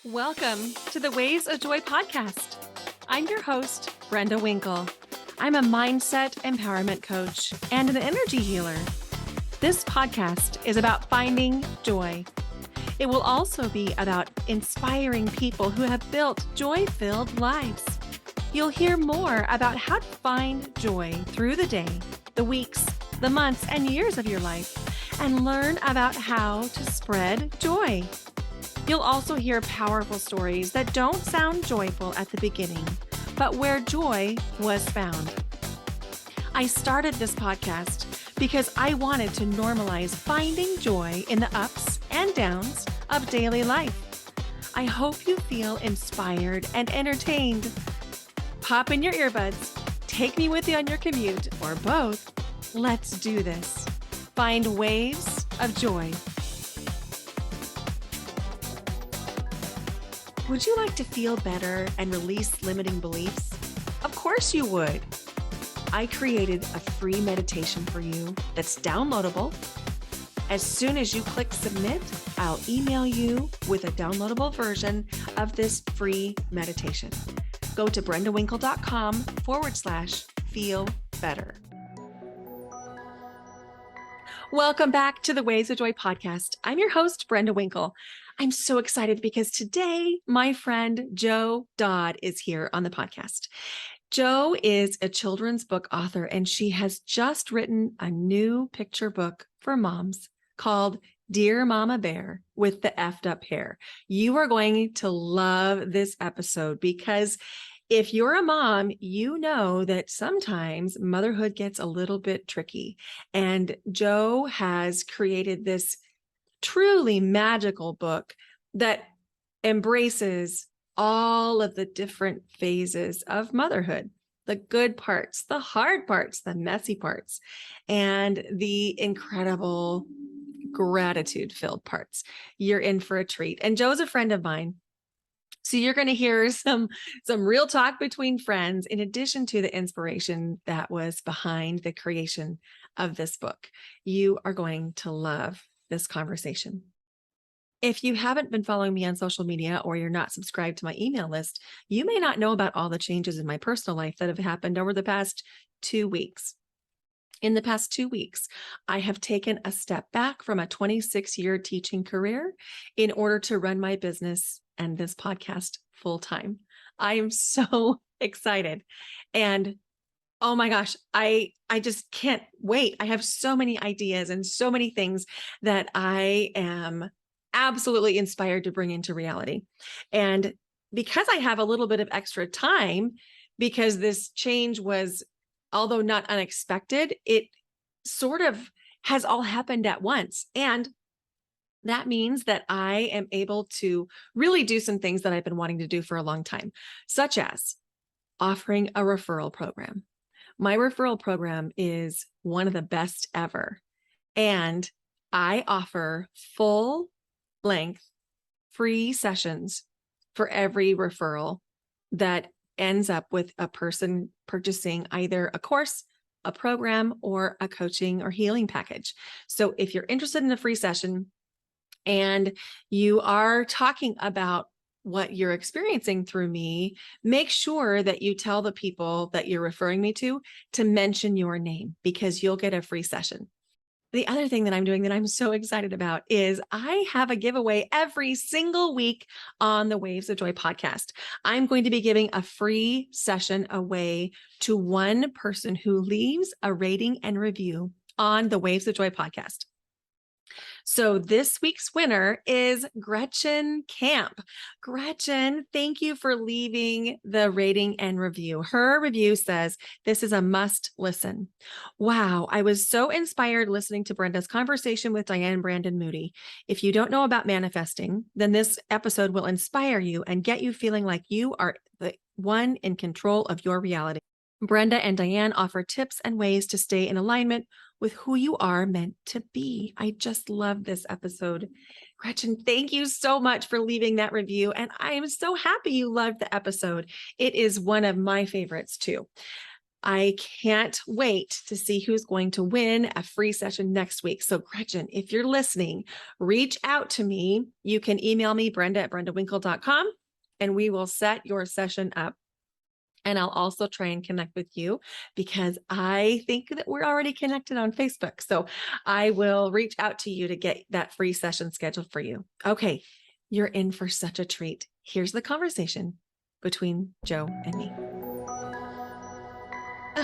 Welcome to the Waves of Joy podcast. I'm your host, Brenda Winkle. I'm a mindset empowerment coach and an energy healer. This podcast is about finding joy. It will also be about inspiring people who have built joy-filled lives. You'll hear more about how to find joy through the day, the weeks, the months, and years of your life, and learn about how to spread joy. You'll also hear powerful stories that don't sound joyful at the beginning, but where joy was found. I started this podcast because I wanted to normalize finding joy in the ups and downs of daily life. I hope you feel inspired and entertained. Pop in your earbuds, take me with you on your commute, or both. Let's do this. Find waves of joy. Would you like to feel better and release limiting beliefs? Of course you would. I created a free meditation for you that's downloadable. As soon as you click submit, I'll email you with a downloadable version of this free meditation. Go to brendawinkle.com/feel better. Welcome back to the Waves of Joy podcast. I'm your host, Brenda Winkle. I'm so excited because today my friend Jo Dodd is here on the podcast. Jo is a children's book author, and she has just written a new picture book for moms called Dear Mama Bear with the Effed Up Hair. You are going to love this episode because if you're a mom, you know that sometimes motherhood gets a little bit tricky. And Jo has created this truly magical book that embraces all of the different phases of motherhood, the good parts, the hard parts, the messy parts, and the incredible gratitude-filled parts. You're in for a treat. And Jo's a friend of mine. So you're going to hear some real talk between friends, in addition to the inspiration that was behind the creation of this book. You are going to love this conversation. If you haven't been following me on social media or you're not subscribed to my email list, you may not know about all the changes in my personal life that have happened over the past 2 weeks. In the past 2 weeks, I have taken a step back from a 26-year teaching career in order to run my business and this podcast full time. I am so excited. And oh my gosh, I just can't wait. I have so many ideas and so many things that I am absolutely inspired to bring into reality. And because I have a little bit of extra time, because this change was, although not unexpected, it sort of has all happened at once. And that means that I am able to really do some things that I've been wanting to do for a long time, such as offering a referral program. My referral program is one of the best ever. And I offer full-length free sessions for every referral that ends up with a person purchasing either a course, a program, or a coaching or healing package. So if you're interested in a free session and you are talking about what you're experiencing through me, make sure that you tell the people that you're referring me to mention your name, because you'll get a free session. The other thing that I'm doing that I'm so excited about is I have a giveaway every single week on the Waves of Joy podcast. I'm going to be giving a free session away to one person who leaves a rating and review on the Waves of Joy podcast. So this week's winner is Gretchen Camp. Gretchen, thank you for leaving the rating and review. Her review says, "This is a must listen. Wow, I was so inspired listening to Brenda's conversation with Diane Brandon Moody. If you don't know about manifesting, then this episode will inspire you and get you feeling like you are the one in control of your reality. Brenda and Diane offer tips and ways to stay in alignment with who you are meant to be." I just love this episode. Gretchen, thank you so much for leaving that review. And I am so happy you loved the episode. It is one of my favorites too. I can't wait to see who's going to win a free session next week. So Gretchen, if you're listening, reach out to me. You can email me, Brenda@brendawinkle.com, and we will set your session up. And I'll also try and connect with you because I think that we're already connected on Facebook. So I will reach out to you to get that free session scheduled for you. Okay, you're in for such a treat. Here's the conversation between Jo and me.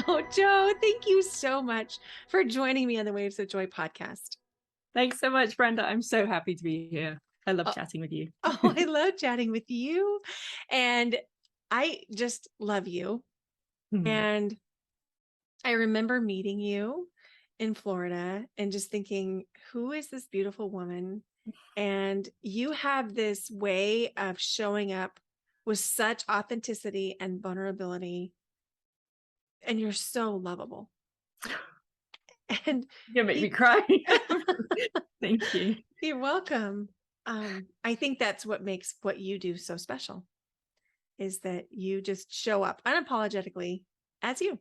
Oh, Jo, thank you so much for joining me on the Waves of Joy podcast. Thanks so much, Brenda. I'm so happy to be here. I love chatting with you. Oh, I love chatting with you. And I just love you. And I remember meeting you in Florida and just thinking, who is this beautiful woman? And you have this way of showing up with such authenticity and vulnerability. And you're so lovable. And you're gonna make me cry. Thank you. You're welcome. I think that's what makes what you do so special, is that you just show up unapologetically as you.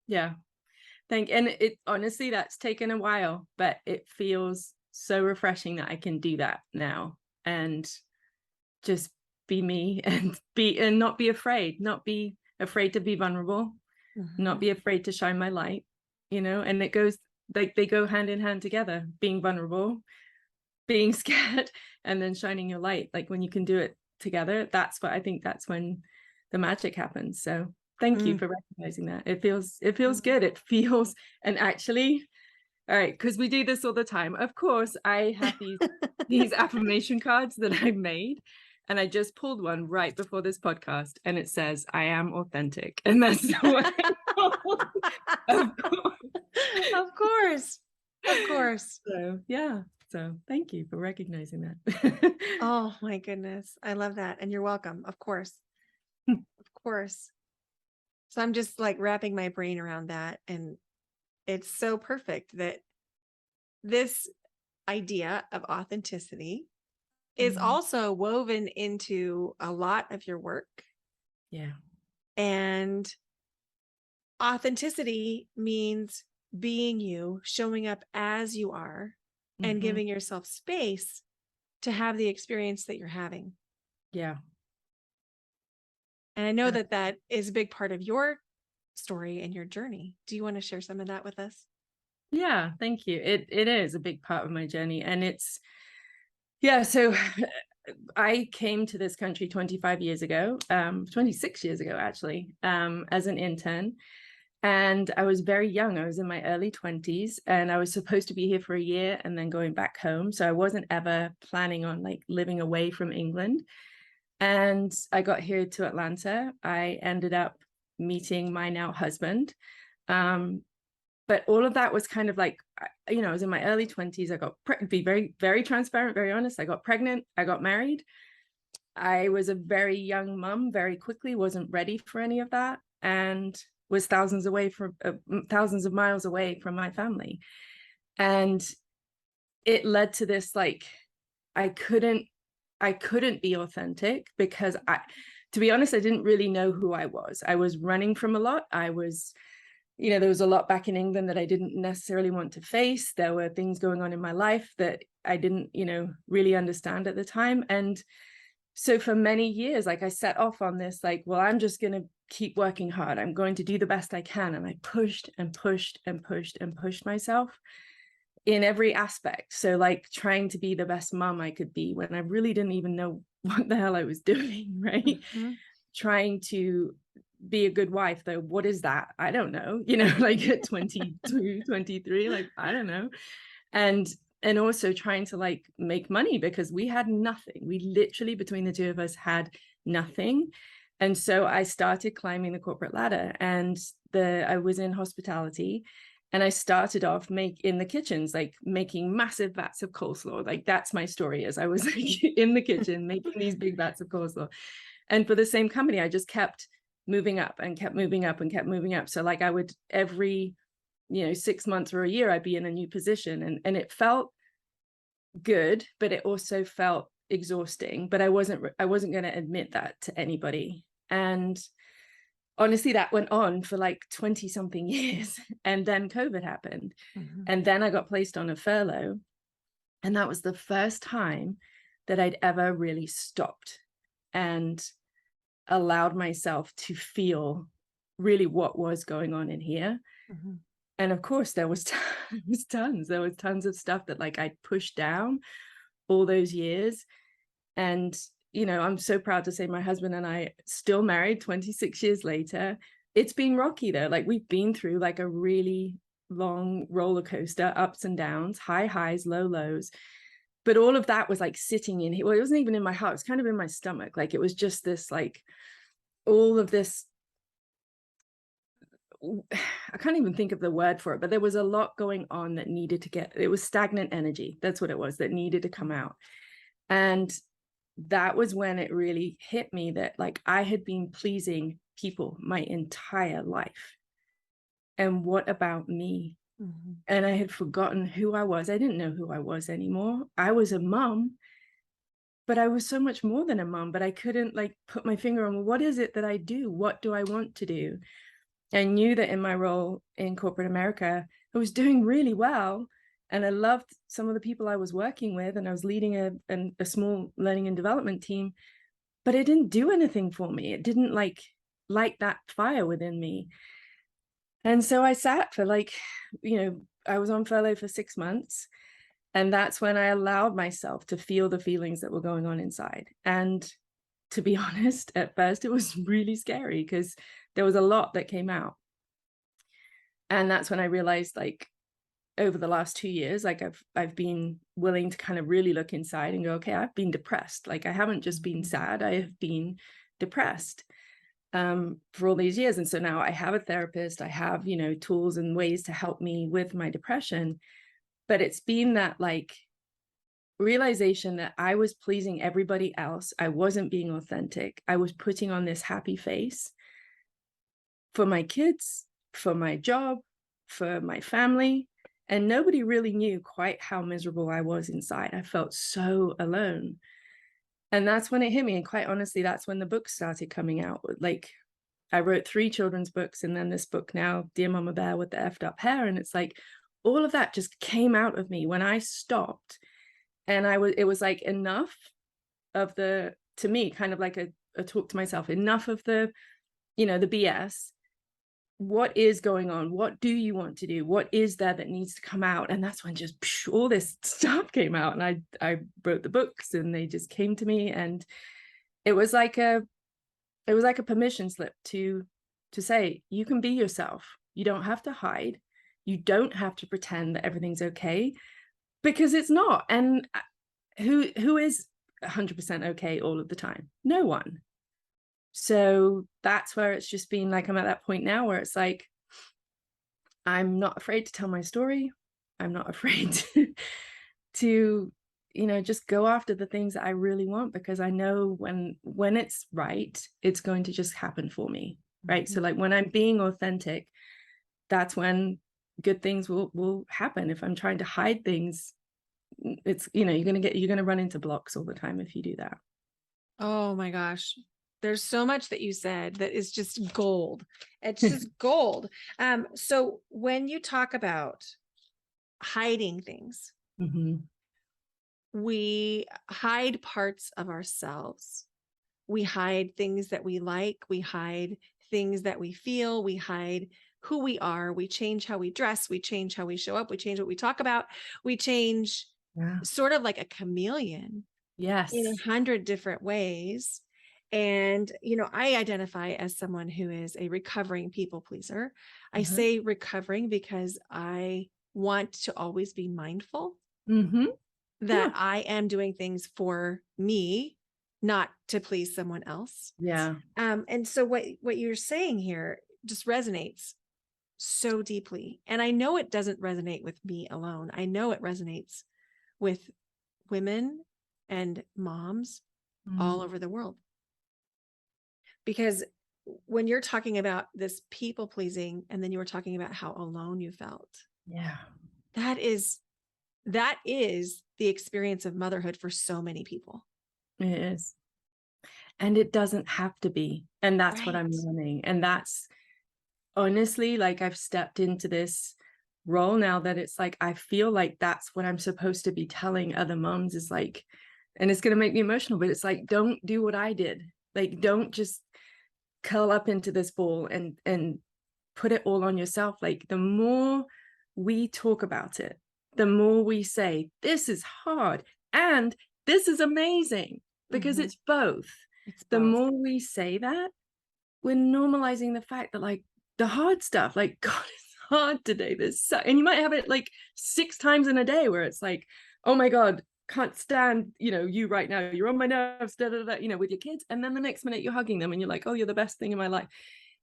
Yeah. And it honestly, that's taken a while, but it feels so refreshing that I can do that now and just be me and not be afraid to be vulnerable, not be afraid to shine my light, and it goes like they go hand in hand together, being vulnerable, being scared, and then shining your light. Like when you can do it together, that's when the magic happens. So thank you for recognizing that. It feels good. It feels, and actually, all right, because we do this all the time. Of course, I have these affirmation cards that I made, and I just pulled one right before this podcast, and it says, "I am authentic," and that's the one. Of course. So yeah. So thank you for recognizing that. Oh my goodness. I love that. And you're welcome. Of course. Of course. So I'm just like wrapping my brain around that. And it's so perfect that this idea of authenticity is also woven into a lot of your work. Yeah. And authenticity means being you, showing up as you are, and giving yourself space to have the experience that you're having. Yeah. And I know that is a big part of your story and your journey. Do you want to share some of that with us? Yeah, thank you. It is a big part of my journey. And so I came to this country 26 years ago, actually, as an intern. And I was very young. I was in my early 20s, and I was supposed to be here for a year and then going back home. So I wasn't ever planning on like living away from England. And I got here to Atlanta. I ended up meeting my now husband. But all of that was kind of like, I was in my early 20s. I got be very, very transparent, very honest. I got pregnant. I got married. I was a very young mom very quickly, wasn't ready for any of that, and was thousands of miles away from my family. And it led to this, like, I couldn't be authentic because to be honest, I didn't really know who I was. I was running from a lot. I was, there was a lot back in England that I didn't necessarily want to face. There were things going on in my life that I didn't, really understand at the time. And so for many years, like I set off on this, like, well, I'm just going to keep working hard. I'm going to do the best I can. And I pushed and pushed and pushed and pushed myself in every aspect. So like trying to be the best mom I could be when I really didn't even know what the hell I was doing, right? Trying to be a good wife, though. What is that? I don't know, like at 22, 23, like, I don't know. And also trying to like make money because we had nothing. We literally, between the two of us, had nothing. And so I started climbing the corporate ladder, and I was in hospitality, and I started off in the kitchens, like making massive vats of coleslaw. Like that's my story, as I was like in the kitchen making these big vats of coleslaw. And for the same company, I just kept moving up and kept moving up and kept moving up. So like I would every 6 months or a year, I'd be in a new position, and it felt good, but it also felt exhausting. But I wasn't going to admit that to anybody. And honestly, that went on for like 20 something years. And then COVID happened. And then I got placed on a furlough. And that was the first time that I'd ever really stopped and allowed myself to feel really what was going on in here. And of course, there was tons of stuff that like I pushed down all those years. And, you know, I'm so proud to say my husband and I still married 26 years later. It's been rocky though. Like we've been through like a really long roller coaster, ups and downs, high highs, low lows. But all of that was like sitting in here. Well, it wasn't even in my heart. It was kind of in my stomach. Like it was just this, like all of this. I can't even think of the word for it, but there was a lot going on that needed to get, it was stagnant energy. That's what it was that needed to come out. And that was when it really hit me that like I had been pleasing people my entire life. And what about me? And I had forgotten who I was. I didn't know who I was anymore. I was a mom, but I was so much more than a mom, but I couldn't like put my finger on, well, what is it that I do? What do I want to do? I knew that in my role in corporate America, I was doing really well. And I loved some of the people I was working with, and I was leading a small learning and development team, but it didn't do anything for me. It didn't like light that fire within me. And so I sat for like, you know, I was on furlough for 6 months. And that's when I allowed myself to feel the feelings that were going on inside. And to be honest, at first it was really scary because there was a lot that came out. And that's when I realized, like, over the last 2 years, like I've been willing to kind of really look inside and go, okay, I've been depressed. Like I haven't just been sad, I have been depressed for all these years. And so now I have a therapist, I have, you know, tools and ways to help me with my depression. But it's been that like realization that I was pleasing everybody else. I wasn't being authentic. I was putting on this happy face for my kids, for my job, for my family. And nobody really knew quite how miserable I was inside. I felt so alone. And that's when it hit me. And quite honestly, that's when the books started coming out. Like I wrote 3 children's books and then this book now, Dear Mama Bear with the effed up hair. And it's like all of that just came out of me when I stopped. And it was like enough of the, to me, kind of like a talk to myself, enough of the, you know, the BS. What is going on? What do you want to do? What is there that needs to come out? And that's when just all this stuff came out. And I wrote the books and they just came to me. And it was like a permission slip to say, you can be yourself. You don't have to hide. You don't have to pretend that everything's okay, because it's not. And who is 100% okay all of the time? No one. So that's where it's just been like, I'm at that point now where it's like, I'm not afraid to tell my story. I'm not afraid to, you know, just go after the things that I really want, because I know when it's right, it's going to just happen for me. Right. So like when I'm being authentic, that's when good things will happen. If I'm trying to hide things, it's, you know, you're going to run into blocks all the time if you do that. Oh my gosh. There's so much that you said that is just gold. It's just gold. So when you talk about hiding things, we hide parts of ourselves. We hide things that we like. We hide things that we feel. We hide who we are. We change how we dress. We change how we show up. We change what we talk about. We change sort of like a chameleon. Yes. In 100 different ways. And, you know, I identify as someone who is a recovering people pleaser. I say recovering because I want to always be mindful that I am doing things for me, not to please someone else. Yeah. And so what you're saying here just resonates so deeply. And I know it doesn't resonate with me alone. I know it resonates with women and moms all over the world. Because when you're talking about this people pleasing, and then you were talking about how alone you felt. Yeah. That is the experience of motherhood for so many people. It is. And it doesn't have to be. And that's what I'm Right. learning. And that's honestly, like, I've stepped into this role now that it's like, I feel like that's what I'm supposed to be telling other moms, is like, and it's going to make me emotional, but it's like, don't do what I did. Like, don't just curl up into this ball and put it all on yourself. Like, the more we talk about it, the more we say, this is hard and this is amazing, because it's both. It's The both. more we say that, we're normalizing the fact that, like, the hard stuff, like, God, it's hard today. And you might have it like 6 times in a day where it's like, oh my God, can't stand, you right now, you're on my nerves, with your kids. And then the next minute you're hugging them and you're like, oh, you're the best thing in my life.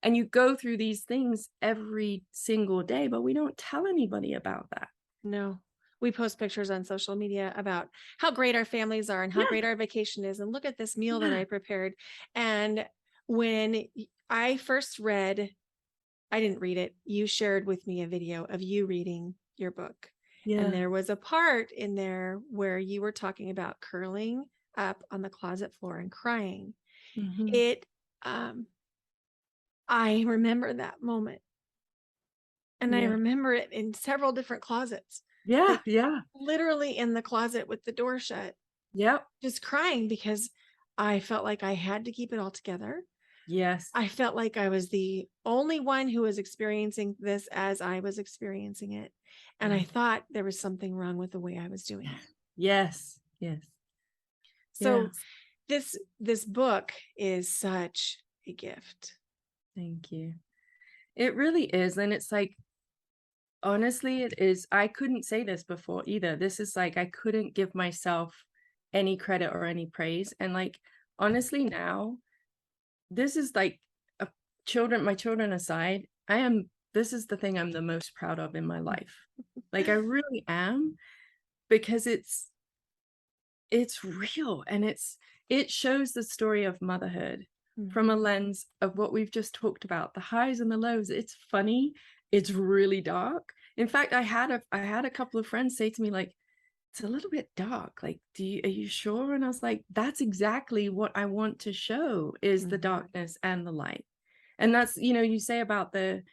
And you go through these things every single day, but we don't tell anybody about that. No. We post pictures on social media about how great our families are and how great our vacation is. And look at this meal that I prepared. And when I first read, I didn't read it. You shared with me a video of you reading your book. And there was a part in there where you were talking about curling up on the closet floor and crying. It, I remember that moment. And I remember it in several different closets. Like, literally in the closet with the door shut. Yep. Just crying because I felt like I had to keep it all together. Yes. I felt like I was the only one who was experiencing this as I was experiencing it. And I thought there was something wrong with the way I was doing it. Yes. Yes. So this book is such a gift. Thank you. It really is. And it's like, honestly, it is. I couldn't say this before either. This is like, I couldn't give myself any credit or any praise. And like, honestly, now, this is like, my children aside, this is the thing I'm the most proud of in my life. Like, I really am, because it's real, and it shows the story of motherhood from a lens of what we've just talked about, the highs and the lows. It's funny. It's really dark. In fact, I had a couple of friends say to me, like, it's a little bit dark. Like, are you sure? And I was like, that's exactly what I want to show, is the darkness and the light. And that's, you say about the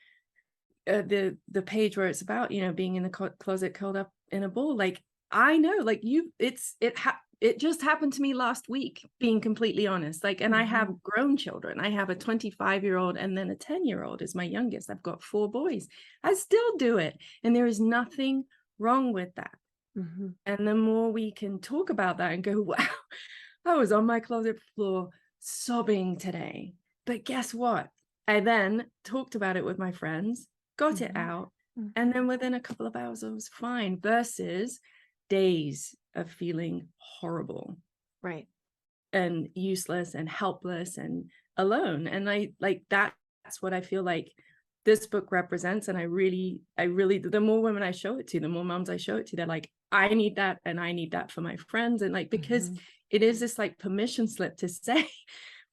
page where it's about, being in the closet curled up in a ball. Like, I know, like, it just happened to me last week, being completely honest. Like, and I have grown children. I have a 25-year-old and then a 10-year-old is my youngest. I've got 4 boys. I still do it. And there is nothing wrong with that. And the more we can talk about that and go, wow, I was on my closet floor sobbing today. But guess what? I then talked about it with my friends, got it out, and then within a couple of hours, I was fine, versus days of feeling horrible. Right. And useless and helpless and alone. And that's what I feel like this book represents. And I really, the more women I show it to, the more moms I show it to, they're like, I need that, and I need that for my friends. And like, because it is this like permission slip to say,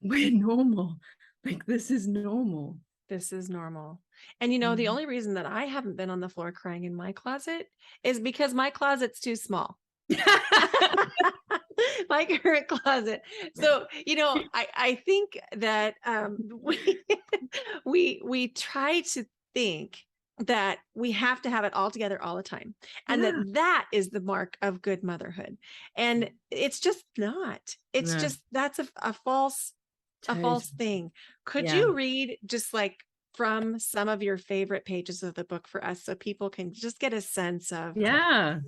we're normal. Like, this is normal. This is normal. And the only reason that I haven't been on the floor crying in my closet is because my closet's too small. My current closet. So, I think that we try to think that we have to have it all together all the time, and that is the mark of good motherhood. And it's just not. It's just, that's a false thing. Could you read just like from some of your favorite pages of the book for us, so people can just get a sense of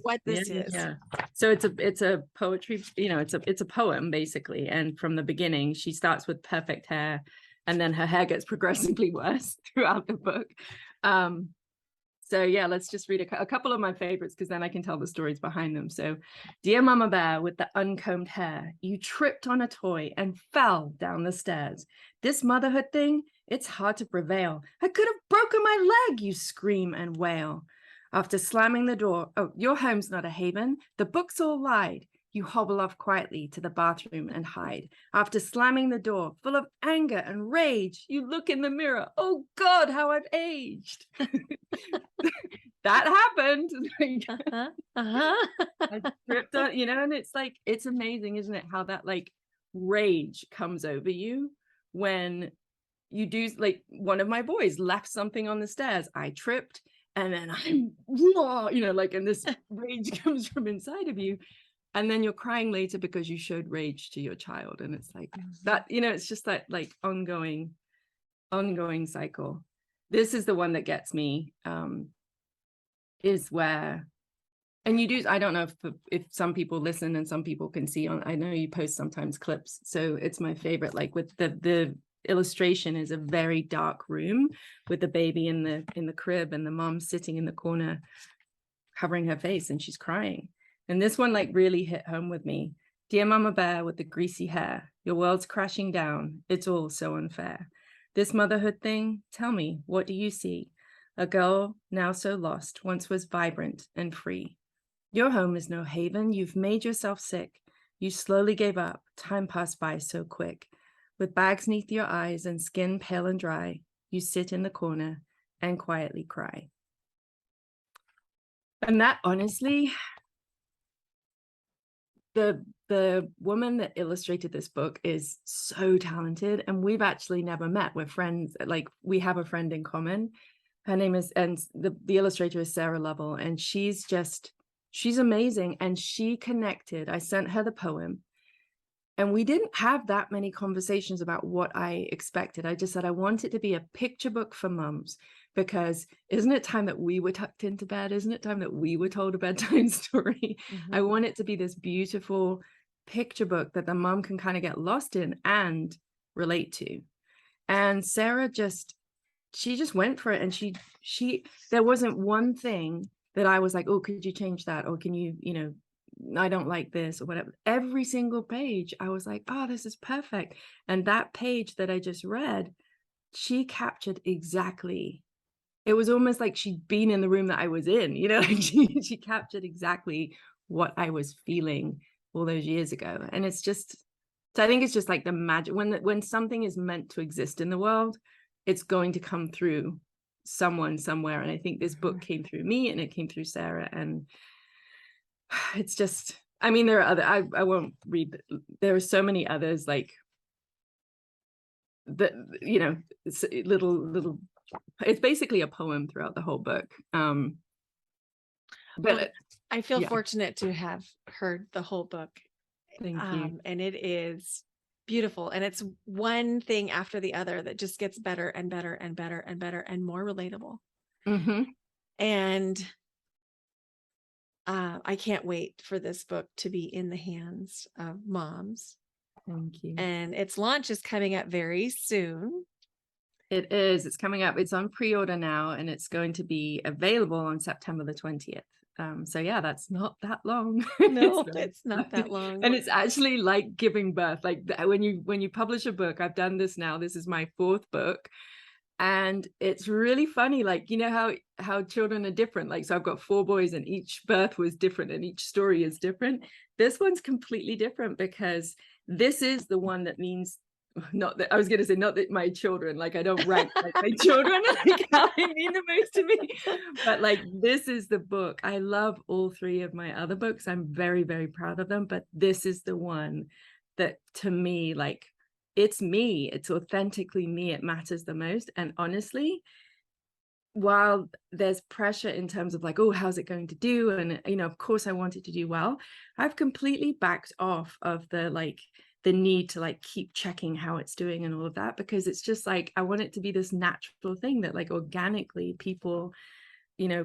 what this is? So it's a poetry, it's a poem basically. And from the beginning, she starts with perfect hair, and then her hair gets progressively worse throughout the book. So let's just read a couple of my favorites, because then I can tell the stories behind them. So, dear Mama Bear with the uncombed hair, you tripped on a toy and fell down the stairs. This motherhood thing, it's hard to prevail. I could have broken my leg, you scream and wail. After slamming the door, oh, your home's not a haven. The books all lied. You hobble off quietly to the bathroom and hide. After slamming the door, full of anger and rage, you look in the mirror. Oh God, how I've aged. That happened. I tripped on, and it's like, it's amazing, isn't it? How that, like, rage comes over you when you do, like one of my boys left something on the stairs, I tripped, and then I'm, like, and this rage comes from inside of you. And then you're crying later because you showed rage to your child. And it's like that, it's just that like ongoing cycle. This is the one that gets me, is where, and you do, I don't know if some people listen and some people can see on, I know you post sometimes clips. So it's my favorite, like with the illustration is a very dark room with the baby in the crib and the mom sitting in the corner covering her face and she's crying. And this one like really hit home with me. Dear Mama Bear with the greasy hair, your world's crashing down. It's all so unfair. This motherhood thing, tell me, what do you see? A girl now so lost, once was vibrant and free. Your home is no haven. You've made yourself sick. You slowly gave up. Time passed by so quick. With bags neath your eyes and skin pale and dry, you sit in the corner and quietly cry. And that honestly, the woman that illustrated this book is so talented, and we've actually never met. We're friends, like we have a friend in common. Her name is, and the illustrator is Sarah Lovell, and she's amazing. And she connected, I sent her the poem, and we didn't have that many conversations about what I expected. I just said, I want it to be a picture book for mums, because isn't it time that we were tucked into bed? Isn't it time that we were told a bedtime story? Mm-hmm. I want it to be this beautiful picture book that the mom can kind of get lost in and relate to. And Sarah she just went for it. And she there wasn't one thing that I was like, oh, could you change that? Or can you, I don't like this or whatever. Every single page, I was like, oh, this is perfect. And that page that I just read, she captured exactly. It was almost like she'd been in the room that I was in, she captured exactly what I was feeling all those years ago. And it's just, so I think it's just like the magic, when something is meant to exist in the world, it's going to come through someone somewhere. And I think this book came through me and it came through Sarah. And it's just, I mean, there are other, I won't read, there are so many others, like the, it's little, it's basically a poem throughout the whole book. But well, I feel fortunate to have heard the whole book. Thank you. And it is beautiful. And it's one thing after the other that just gets better and better and better and better and more relatable. Mm-hmm. And I can't wait for this book to be in the hands of moms. Thank you. And its launch is coming up very soon. It is. It's coming up. It's on pre-order now, and it's going to be available on September the 20th. So yeah, that's not that long. No, it's not that long. And it's actually like giving birth. Like when you publish a book, I've done this now. This is my 4th book. And it's really funny, like, how children are different. Like, so I've got 4 boys and each birth was different and each story is different. This one's completely different because this is the one that means, not that I was going to say, not that my children, like I don't rank like my children, like how they mean the most to me, but like this is the book. I love all 3 of my other books. I'm very, very proud of them, but this is the one that to me, like, it's me, it's authentically me, it matters the most. And honestly, while there's pressure in terms of like, oh, how's it going to do? And, of course I want it to do well. I've completely backed off of the need to like keep checking how it's doing and all of that, because it's just like, I want it to be this natural thing that like organically people,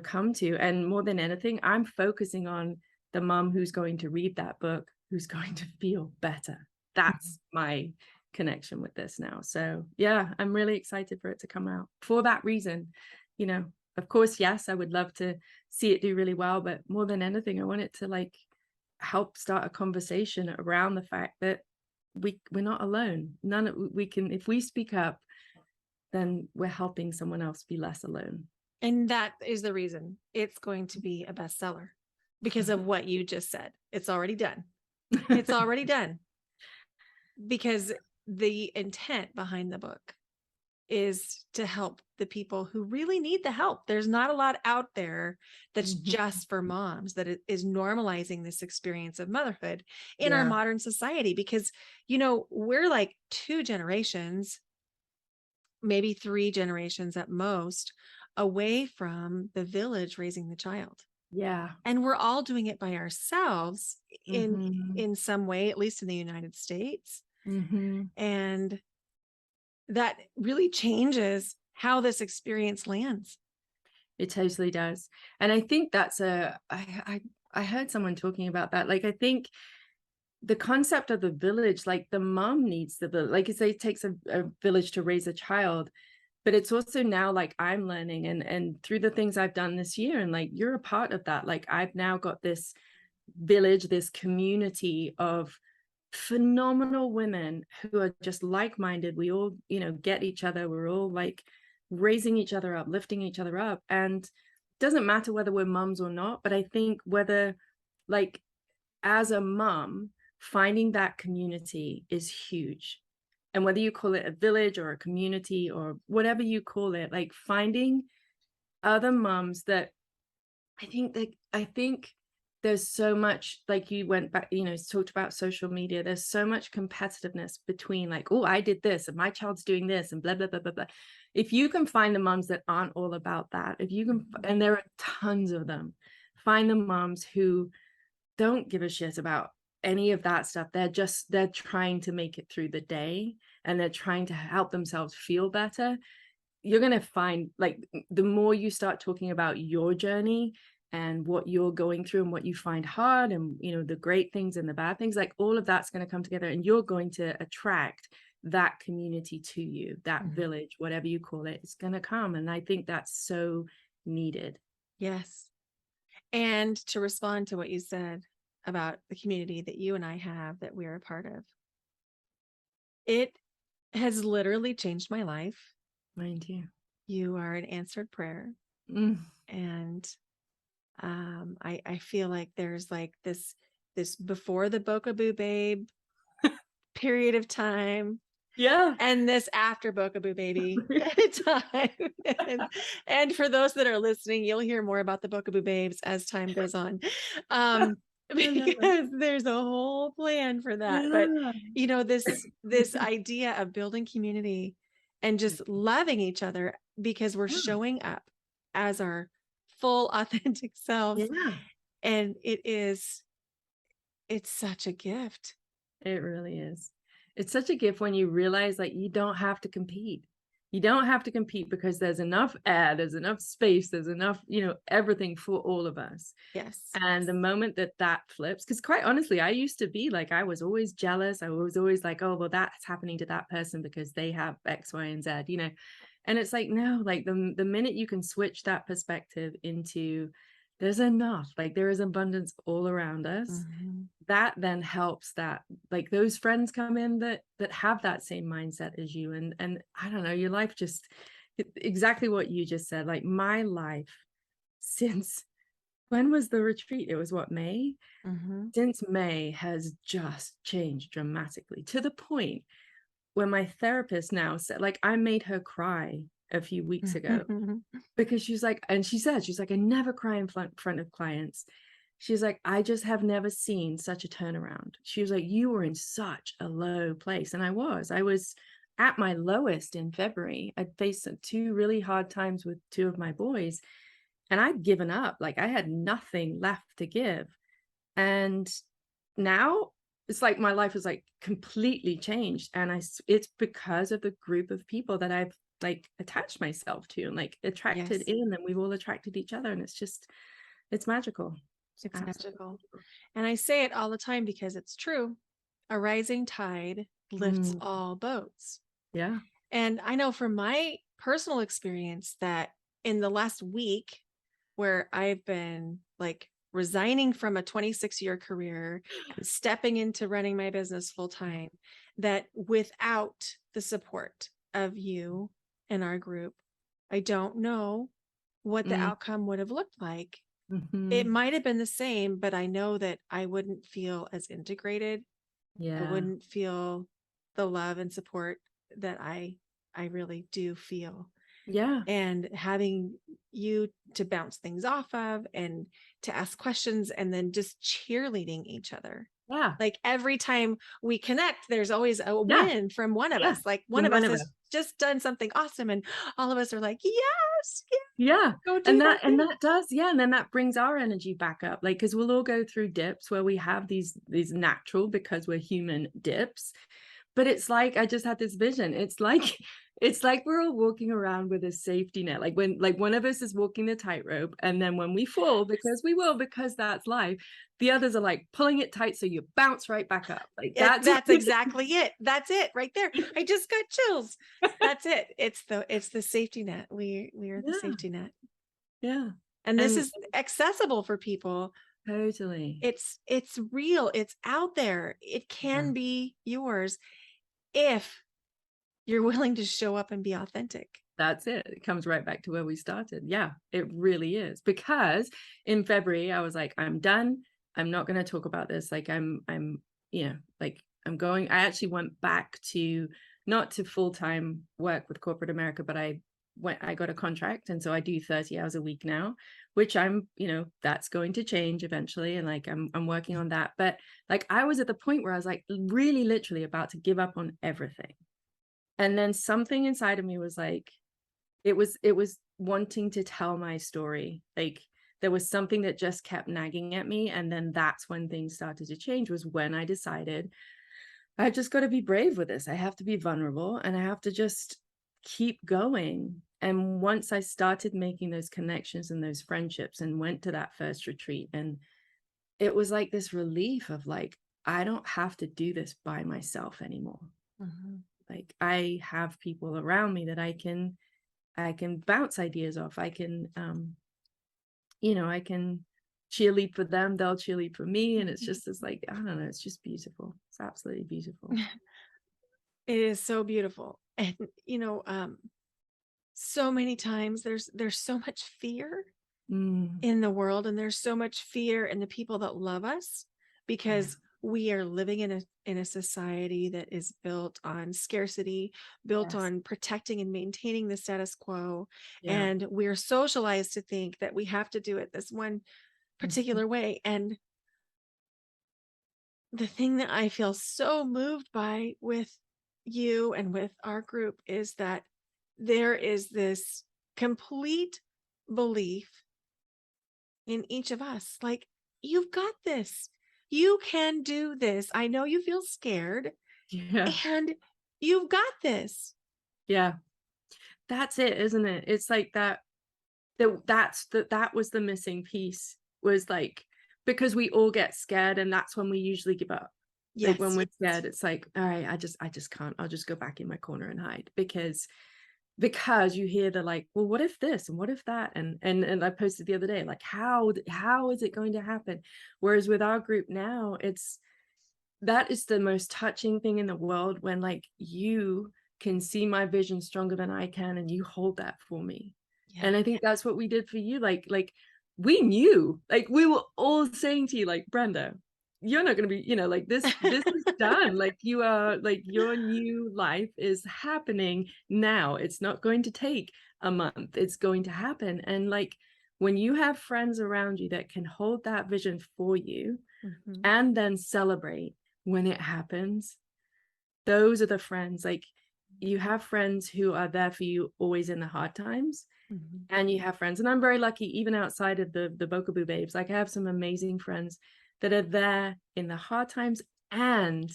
come to. And more than anything, I'm focusing on the mom who's going to read that book, who's going to feel better. That's my connection with this now. So yeah, I'm really excited for it to come out for that reason. Of course, yes, I would love to see it do really well, but more than anything, I want it to like help start a conversation around the fact that we're not alone. We can, if we speak up, then we're helping someone else be less alone. And that is the reason it's going to be a bestseller, because of what you just said. It's already done. It's already done. Because the intent behind the book is to help the people who really need the help. There's not a lot out there that's Mhm. just for moms, that is normalizing this experience of motherhood in our Yeah. modern society, because, we're like 2 generations, maybe 3 generations at most, away from the village raising the child. Yeah. And we're all doing it by ourselves in Mhm. in some way, at least in the United States. Mhm. And that really changes how this experience lands. It totally does. And I think that's I heard someone talking about that. Like, I think the concept of the village, like the mom needs the village, like you say, it takes a village to raise a child. But it's also now like I'm learning and through the things I've done this year, and like you're a part of that. Like I've now got this village, this community of phenomenal women who are just like-minded. We all, get each other. We're all like raising each other up, lifting each other up. And it doesn't matter whether we're mums or not, but I think whether, like, as a mum, finding that community is huge. And whether you call it a village or a community or whatever you call it, like finding other mums that I think there's so much, like you went back, talked about social media. There's so much competitiveness between like, oh, I did this and my child's doing this and blah, blah, blah, blah, blah. If you can find the moms that aren't all about that, if you can, and there are tons of them, find the moms who don't give a shit about any of that stuff. They're trying to make it through the day and they're trying to help themselves feel better. You're going to find, like, the more you start talking about your journey and what you're going through and what you find hard and, the great things and the bad things, like all of that's going to come together and you're going to attract that community to you, that village, whatever you call it, it's going to come. And I think that's so needed. Yes. And to respond to what you said about the community that you and I have, that we're a part of, it has literally changed my life. Mind you. You are an answered prayer. Mm. And I feel like there's like this before the Bookaboo Babe period of time, Yeah. and this after Bookaboo Baby time. And for those that are listening, you'll hear more about the Bookaboo Babes as time goes on. Because there's a whole plan for that. But this idea of building community and just loving each other because we're showing up as our full authentic selves. Yeah. And it's such a gift. It really is. It's such a gift when you realize, like, you don't have to compete. You don't have to compete because there's enough air, there's enough space, there's enough, everything for all of us. Yes. And the moment that flips, because quite honestly, I used to be like, I was always jealous. I was always like, oh, well, that's happening to that person because they have X, Y, and Z, And it's like, no, like the minute you can switch that perspective into there's enough, like there is abundance all around us. That then helps that, like, those friends come in that have that same mindset as you. And I don't know, your life just exactly what you just said. Like my life since when was the retreat? It was what, May? Since May has just changed dramatically to the point where my therapist now said, like, I made her cry a few weeks ago because she's like, I never cry in front of clients. She's like, I just have never seen such a turnaround. She was like, you were in such a low place. And I was at my lowest in February. I'd faced 2 really hard times with 2 of my boys and I'd given up. Like I had nothing left to give. And now it's like my life is like completely changed. And it's because of the group of people that I've like attached myself to and like attracted in, and we've all attracted each other. And it's magical. It's magical. And I say it all the time because it's true. A rising tide lifts all boats. Yeah. And I know from my personal experience that in the last week, where I've been like resigning from a 26-year career and stepping into running my business full time, that without the support of you and our group, I don't know what the outcome would have looked like. It might have been the same, but I know that I wouldn't feel as integrated. I wouldn't feel the love and support that I I really do feel. Yeah. And having you to bounce things off of and to ask questions and then just cheerleading each other. Yeah. Like every time we connect, there's always a Yeah. win from one of Yeah. us. Like one From of us one of has us. just done something awesome. And all of us are like, yes, Yeah. go do And that thing. that does, yeah. And then that brings our energy back up. Like, because we'll all go through dips where we have these natural, because we're human, dips. But it's like, I just had this vision. It's like we're all walking around with a safety net. Like when, like one of us is walking the tightrope, and then when we fall, because we will, because that's life, the others are like pulling it tight so you bounce right back up. Like That's exactly it. That's it right there. I just got chills. That's it. It's the safety net. We are the Yeah. safety net. Yeah. And this And is accessible for people. totally. It's real. It's out there. It can be yours if you're willing to show up and be authentic. That's it. It comes right back to where we started. Yeah, it really is. Because in February, I was like, I'm done. I'm not going to talk about this. Like like I actually went back to, not to full-time work with corporate America, but I got a contract. And so I do 30 hours a week now, which that's going to change eventually. And like, I'm working on that. But like, I was at the point where I was like really literally about to give up on everything. And then something inside of me was like, it was wanting to tell my story. Like there was something that just kept nagging at me. And then that's when things started to change, was when I decided I've just got to be brave with this. I have to be vulnerable and I have to just keep going. And once I started making those connections and those friendships and went to that first retreat, and it was like this relief of like, I don't have to do this by myself anymore. Mm-hmm. Like I have people around me that I can bounce ideas off. I can I can cheerlead for them, they'll cheerlead for me. And it's just this like, I don't know, it's just beautiful. It's absolutely beautiful. It is so beautiful. And so many times there's so much fear in the world, and there's so much fear in the people that love us, because we are living in a society that is built on scarcity, built on protecting and maintaining the status quo. And we're socialized to think that we have to do it this one particular way. And the thing that I feel so moved by with you and with our group is that there is this complete belief in each of us. Like, you've got this. You can do this. I know you feel scared. Yeah. And you've got this. Yeah. That's it, isn't it? It's like that was the missing piece, was like, because we all get scared and that's when we usually give up. Yes. Like when we're scared, it's like, all right, I just can't. I'll just go back in my corner and hide, because you hear the like, well, what if this and what if that, and I posted the other day, like, how is it going to happen? Whereas with our group now, that is the most touching thing in the world, when like you can see my vision stronger than I can, and you hold that for me. And I think that's what we did for you. Like we knew, like we were all saying to you, like, Brenda, you're not going to be, like this is done. Like you are, like your new life is happening now. It's not going to take a month. It's going to happen. And like, when you have friends around you that can hold that vision for you, and then celebrate when it happens, those are the friends. Like, you have friends who are there for you always in the hard times. And you have friends, and I'm very lucky, even outside of the Bokaboo babes, like I have some amazing friends that are there in the hard times, and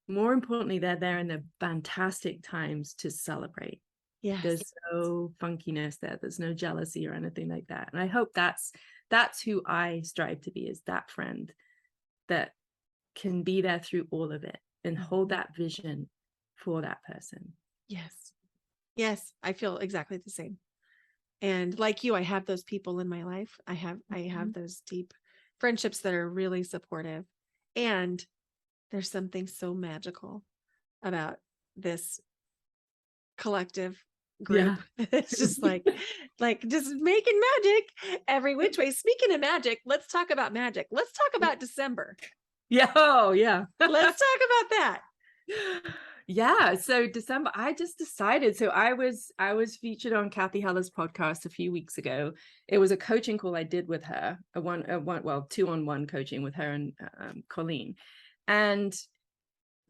more importantly, they're there in the fantastic times to celebrate. Yes. There's no funkiness there. There's no jealousy or anything like that. And I hope that's who I strive to be, is that friend that can be there through all of it and hold that vision for that person. Yes, I feel exactly the same. And like you, I have those people in my life. I have those deep friendships that are really supportive. And there's something so magical about this collective group. It's just like just making magic every which way. Speaking of magic, let's talk about magic. Let's talk about December. Oh yeah. Let's talk about that. Yeah, so December, I just decided. So I was featured on Kathy Heller's podcast a few weeks ago. It was a coaching call I did with her, well, 2-on-1 coaching with her and Colleen. And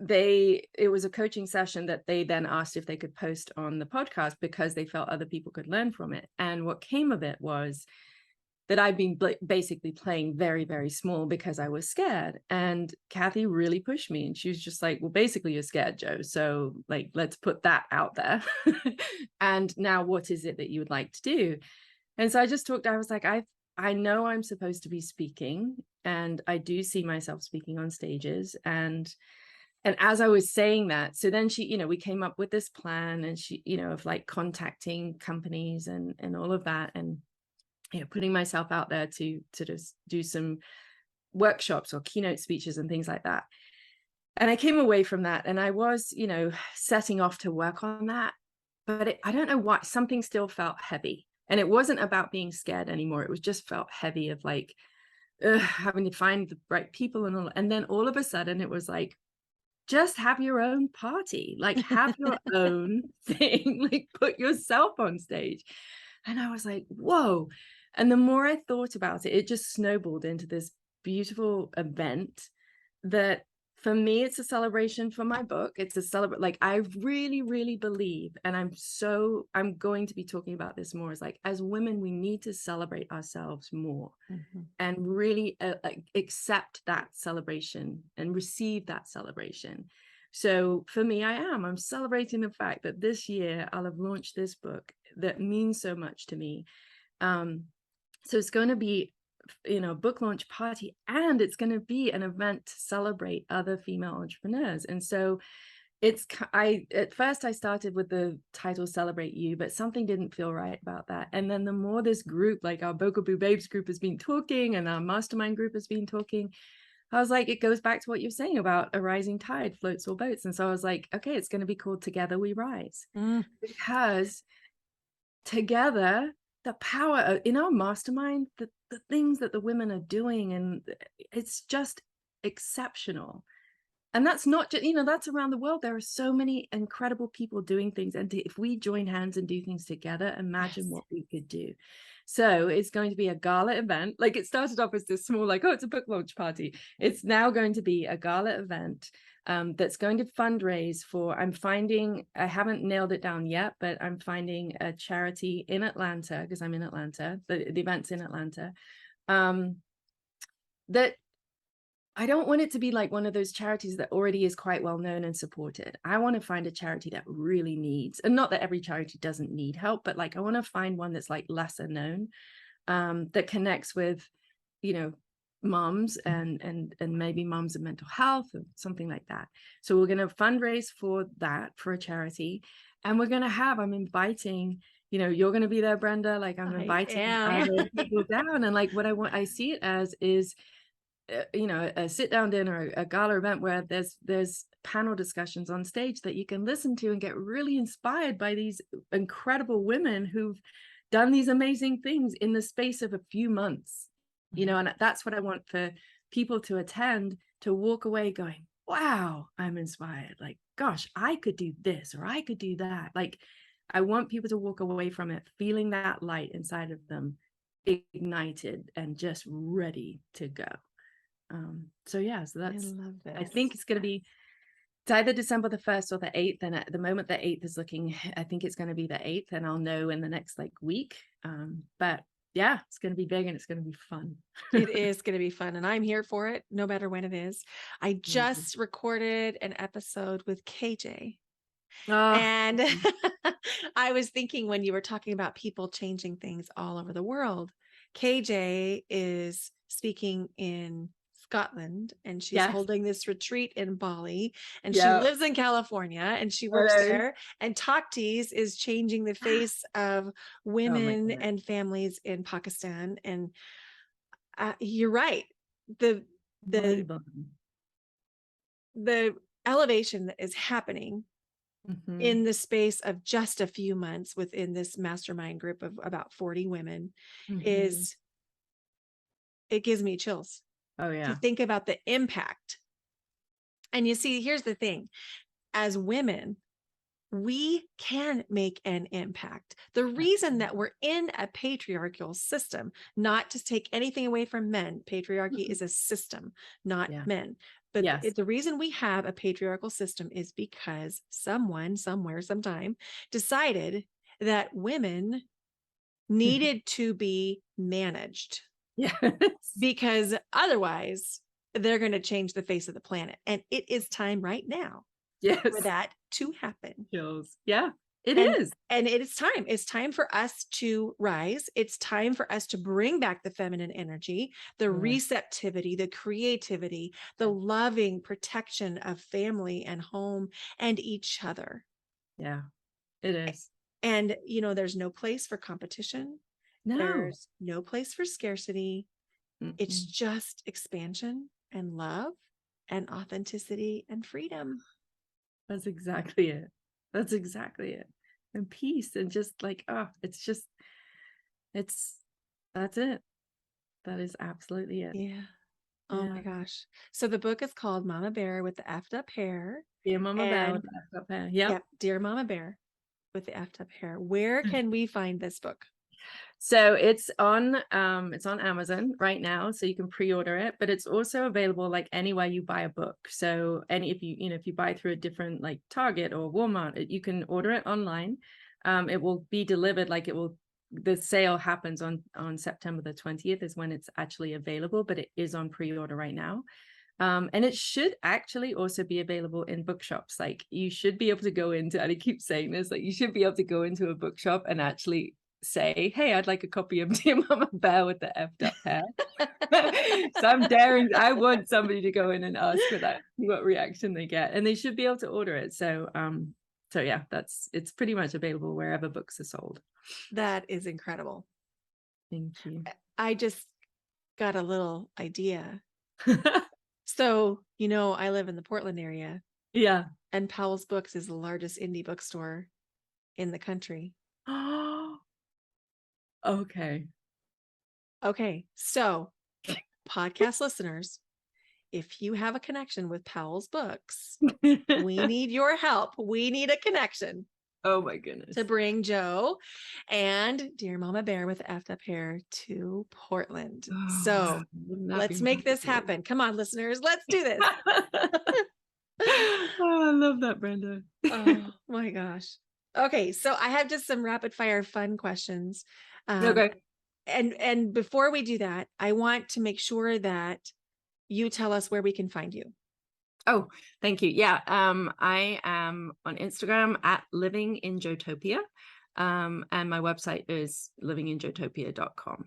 it was a coaching session that they then asked if they could post on the podcast because they felt other people could learn from it. And what came of it was that I'd been basically playing very, very small because I was scared. And Kathy really pushed me. And she was just like, well, basically, you're scared, Jo. So, like, let's put that out there. And now, what is it that you would like to do? And so I just talked, I was like, I know I'm supposed to be speaking, and I do see myself speaking on stages. And as I was saying that, so then she, we came up with this plan, and she, of like contacting companies and all of that. And putting myself out there to just do some workshops or keynote speeches and things like that. And I came away from that, and I was, setting off to work on that. But I don't know why, something still felt heavy. And it wasn't about being scared anymore. It was just felt heavy of like having to find the right people and all. And then all of a sudden it was like, just have your own party, like have your own thing, like put yourself on stage. And I was like, whoa. And the more I thought about it, it just snowballed into this beautiful event that for me, it's a celebration for my book. It's a like, I really, really believe, and I'm going to be talking about this more, is like, as women, we need to celebrate ourselves more and really accept that celebration and receive that celebration. So for me, I'm celebrating the fact that this year I'll have launched this book that means so much to me. So it's going to be, book launch party, and it's going to be an event to celebrate other female entrepreneurs. And so at first I started with the title Celebrate You, but something didn't feel right about that. And then the more this group, like our Bokaboo Babes group, has been talking, and our mastermind group has been talking, I was like, it goes back to what you're saying about a rising tide floats all boats. And so I was like, okay, it's going to be called Together We Rise, because together, the power in our mastermind, the things that the women are doing, and it's just exceptional. And that's not just, that's around the world. There are so many incredible people doing things. And if we join hands and do things together, imagine what we could do. So it's going to be a gala event. Like, it started off as this small, like, oh, it's a book launch party. It's now going to be a gala event that's going to fundraise for, I haven't nailed it down yet, but I'm finding a charity in Atlanta, because I'm in Atlanta. The event's in Atlanta. That I don't want it to be like one of those charities that already is quite well known and supported. I want to find a charity that really needs, and not that every charity doesn't need help, but like I want to find one that's like lesser known, that connects with, moms and maybe moms of mental health or something like that. So we're going to fundraise for that, for a charity, and I'm inviting, you're going to be there, Brenda. Like, I'm inviting other people down, and like what I see it as is, a sit-down dinner, a gala event where there's panel discussions on stage that you can listen to and get really inspired by these incredible women who've done these amazing things in the space of a few months, and that's what I want for people to attend, to walk away going, wow, I'm inspired. Like, gosh, I could do this, or I could do that. Like, I want people to walk away from it feeling that light inside of them, ignited and just ready to go. So that's, I think it's going to be, it's either December the 1st or the 8th. And at the moment, the 8th is looking, I think it's going to be the 8th, and I'll know in the next week. But yeah, it's going to be big, and it's going to be fun. It is going to be fun, and I'm here for it, no matter when it is. I just recorded an episode with KJ. And I was thinking, when you were talking about people changing things all over the world, KJ is speaking in Scotland, and she's holding this retreat in Bali, and she lives in California, and she works there. And Taktis is changing the face of women and families in Pakistan. And you're right. The elevation that is happening in the space of just a few months within this mastermind group of about 40 women it gives me chills to think about the impact. And you see, here's the thing. as women, we can make an impact. The reason that we're in a patriarchal system, not to take anything away from men, patriarchy is a system, not men. But the reason we have a patriarchal system is because someone, somewhere, sometime decided that women needed to be managed. Yes. Because otherwise they're going to change the face of the planet. And it is time right now for that to happen. Yeah, it is. And it is time. It's time for us to rise. It's time for us to bring back the feminine energy, the receptivity, the creativity, the loving protection of family and home and each other. Yeah, it is. And, there's no place for competition. No. There's no place for scarcity. It's just expansion and love and authenticity and freedom. That's exactly it. That's exactly it. And peace and just like, that's it. That is absolutely it. Yeah. Oh my gosh. So the book is called Mama Bear with the effed up hair. Dear Mama Bear with the effed up hair. Yeah. Dear Mama Bear with the effed up hair. Where can we find this book? So it's on Amazon right now, so you can pre-order it, but it's also available like anywhere you buy a book. So if you buy through a different like Target or Walmart, you can order it online. It will be delivered the sale happens on September the 20th is when it's actually available, but it is on pre-order right now. And it should actually also be available in bookshops. Like you should be able to go into, and I keep saying this, like you should be able to go into a bookshop and actually say, hey, I'd like a copy of Dear Mama Bear with the effed up hair. So I want somebody to go in and ask for that, see what reaction they get, and they should be able to order it. So yeah, it's pretty much available wherever books are sold. That is incredible. Thank you. I just got a little idea. So, I live in the Portland area. Yeah. And Powell's Books is the largest indie bookstore in the country. Okay. So podcast listeners, if you have a connection with Powell's Books, we need your help. We need a connection. Oh my goodness. To bring Jo and Dear Mama Bear with effed up hair to Portland. So let's make this happen. Come on, listeners. Let's do this. I love that, Brenda. Oh my gosh. Okay. So I have just some rapid fire fun questions. Okay. And before we do that, I want to make sure that you tell us where we can find you. Oh, thank you. Yeah. I am on Instagram at Living in Jotopia. And my website is livinginjotopia.com.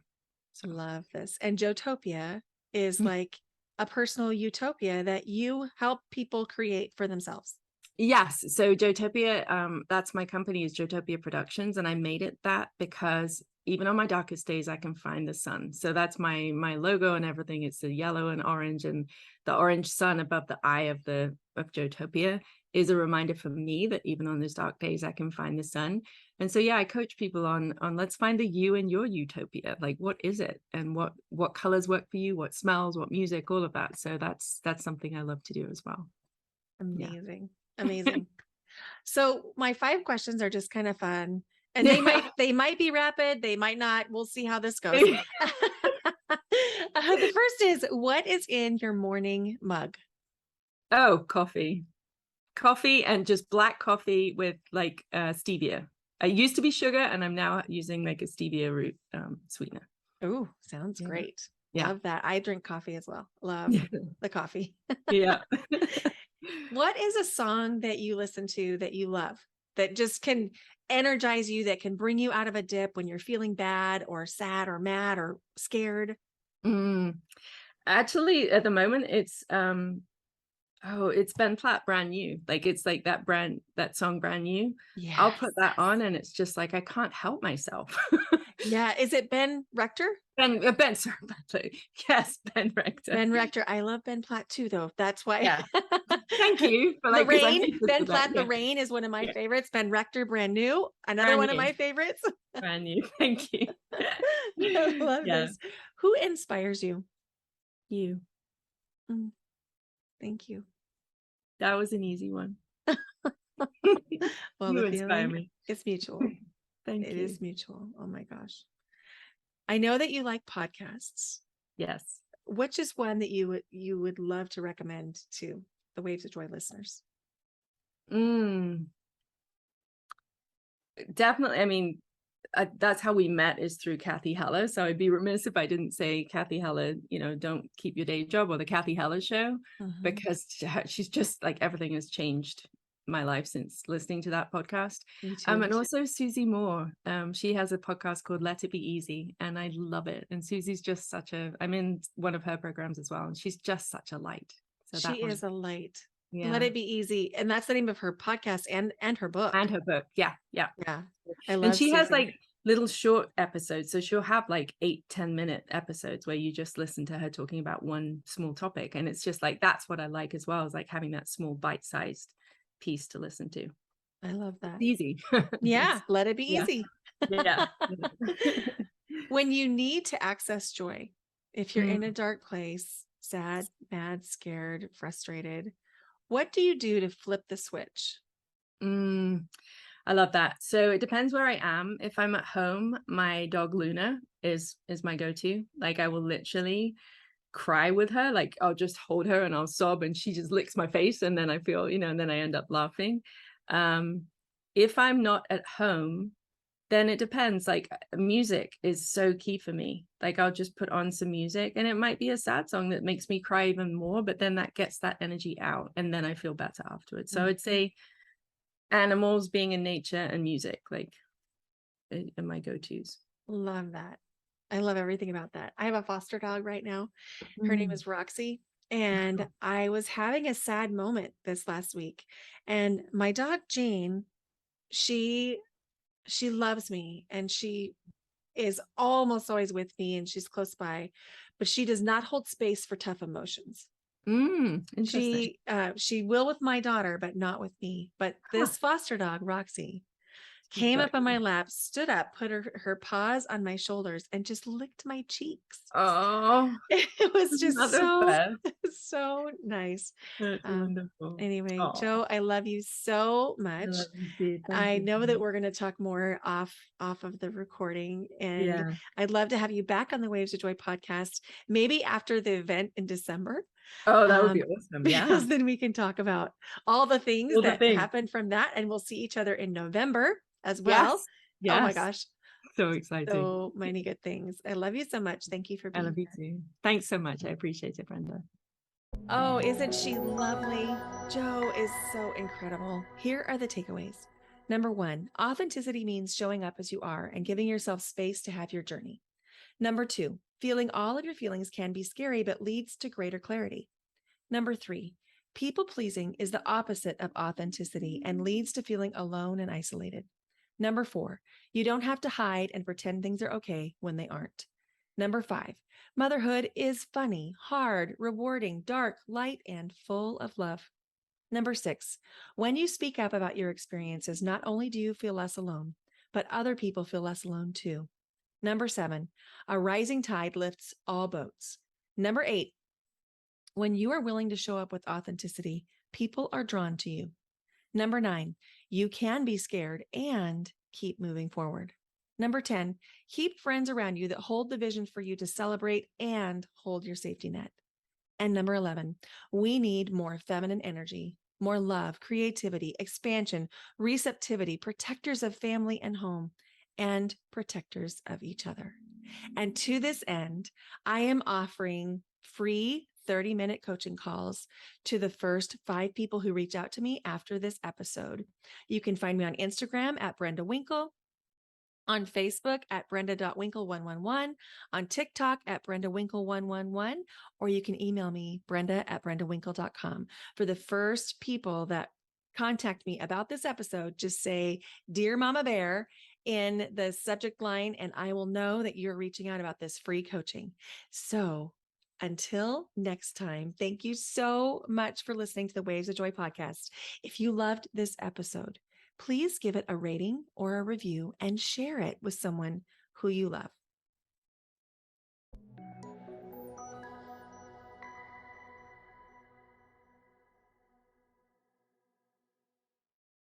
So. Love this. And Jotopia is like a personal utopia that you help people create for themselves. Yes. So Jotopia, that's my company, is Jotopia Productions. And I made it that because even on my darkest days, I can find the sun. So that's my logo and everything. It's the yellow and orange, and the orange sun above the eye of Jotopia is a reminder for me that even on those dark days, I can find the sun. And so, yeah, I coach people on let's find the you in your utopia. Like, what is it? And what colors work for you? What smells, what music, all of that. So that's something I love to do as well. Amazing. Yeah. Amazing. So my 5 questions are just kind of fun. And they might be rapid. They might not. We'll see how this goes. The first is, what is in your morning mug? Oh, coffee and just black coffee with like stevia. I used to be sugar, and I'm now using like a stevia root sweetener. Oh, sounds great. Yeah. Love that. I drink coffee as well. Love the coffee. Yeah. What is a song that you listen to that you love, that just can energize you, that can bring you out of a dip when you're feeling bad or sad or mad or scared? Actually, at the moment, it's Ben Platt, Brand New. Like, it's like that song Brand New. Yes. I'll put that on and it's just like I can't help myself. Yeah. Is it Ben Rector? Ben Rector. Ben Rector. I love Ben Platt too, though. That's why. Yeah. Thank you. For, like, The Rain. Ben Platt, The Rain is one of my favorites. Ben Rector, Brand New. Another one of my favorites. Brand New. Thank you. I love this. Who inspires you? You. Thank you. That was an easy one. Well, You the inspire feeling me. is mutual. Thank It you. is mutual. Oh my gosh. I know that you like podcasts. Yes. Which is one that you would love to recommend to the Waves of Joy listeners? Definitely. I mean, that's how we met, is through Kathy Heller. So I'd be remiss if I didn't say Kathy Heller, Don't Keep Your Day Job, or the Kathy Heller Show, because she's just like, everything has changed my life since listening to that podcast. Me too. And also Susie Moore. She has a podcast called Let It Be Easy, and I love it. And Susie's just I'm in one of her programs as well, and she's just such a light. So she is a light. yeah. Let It Be Easy. And that's the name of her podcast and her book. And her book. Yeah. Yeah. I love And she has Susie. like little short episodes. So she'll have like 8-10 minute episodes where you just listen to her talking about one small topic. And it's just like, that's what I like as well, is like having that small bite-sized piece to listen to. I love that. It's easy. Yeah. Let it be easy. Yeah. When you need to access joy, if you're in a dark place, sad, mad, scared, frustrated, what do you do to flip the switch? I love that. So it depends where I am. If I'm at home, my dog Luna is my go-to. Like, I will literally cry with her. Like, I'll just hold her and I'll sob, and she just licks my face, and then I feel, and then I end up laughing. If I'm not at home, then it depends. Like, music is so key for me. Like, I'll just put on some music, and it might be a sad song that makes me cry even more, but then that gets that energy out, and then I feel better afterwards. So I'd say animals, being in nature, and music, like, are my go-tos. Love that. I love everything about that. I have a foster dog right now. Her name is Roxy. And I was having a sad moment this last week. And my dog Jane, she loves me, and she is almost always with me, and she's close by, but she does not hold space for tough emotions. Interesting. She will with my daughter, but not with me. But this foster dog, Roxy, came up on my lap, stood up, put her paws on my shoulders, and just licked my cheeks. Oh, it was just so nice. That's wonderful. Anyway, Jo, I love you so much. I love you too. I know that we're going to talk more off of the recording, and I'd love to have you back on the Waves of Joy podcast, maybe after the event in December. Oh, that would be awesome. Yeah. Because then we can talk about all the things that happened from that, and we'll see each other in November as well. Yes. Oh my gosh. So exciting. So many good things. I love you so much. Thank you for being here. I love you too. Thanks so much. I appreciate it, Brenda. Oh, isn't she lovely? Jo is so incredible. Here are the takeaways. Number 1, authenticity means showing up as you are and giving yourself space to have your journey. Number 2, feeling all of your feelings can be scary, but leads to greater clarity. Number 3, people pleasing is the opposite of authenticity and leads to feeling alone and isolated. Number 4, you don't have to hide and pretend things are okay when they aren't. Number 5, motherhood is funny, hard, rewarding, dark, light, and full of love. Number 6, when you speak up about your experiences, not only do you feel less alone, but other people feel less alone too. Number 7, a rising tide lifts all boats. Number 8, when you are willing to show up with authenticity, people are drawn to you. Number 9, you can be scared and keep moving forward. Number 10, keep friends around you that hold the vision for you to celebrate and hold your safety net. And number 11, we need more feminine energy, more love, creativity, expansion, receptivity, protectors of family and home, and protectors of each other. And to this end, I am offering free 30-minute coaching calls to the first 5 people who reach out to me after this episode. You can find me on Instagram at Brenda Winkle, on Facebook at Brenda.Winkle111, on TikTok at BrendaWinkle111, or you can email me, Brenda@BrendaWinkle.com. For the first people that contact me about this episode, just say, "Dear Mama Bear," in the subject line, and I will know that you're reaching out about this free coaching. So until next time, thank you so much for listening to the Waves of Joy podcast. If you loved this episode, please give it a rating or a review and share it with someone who you love.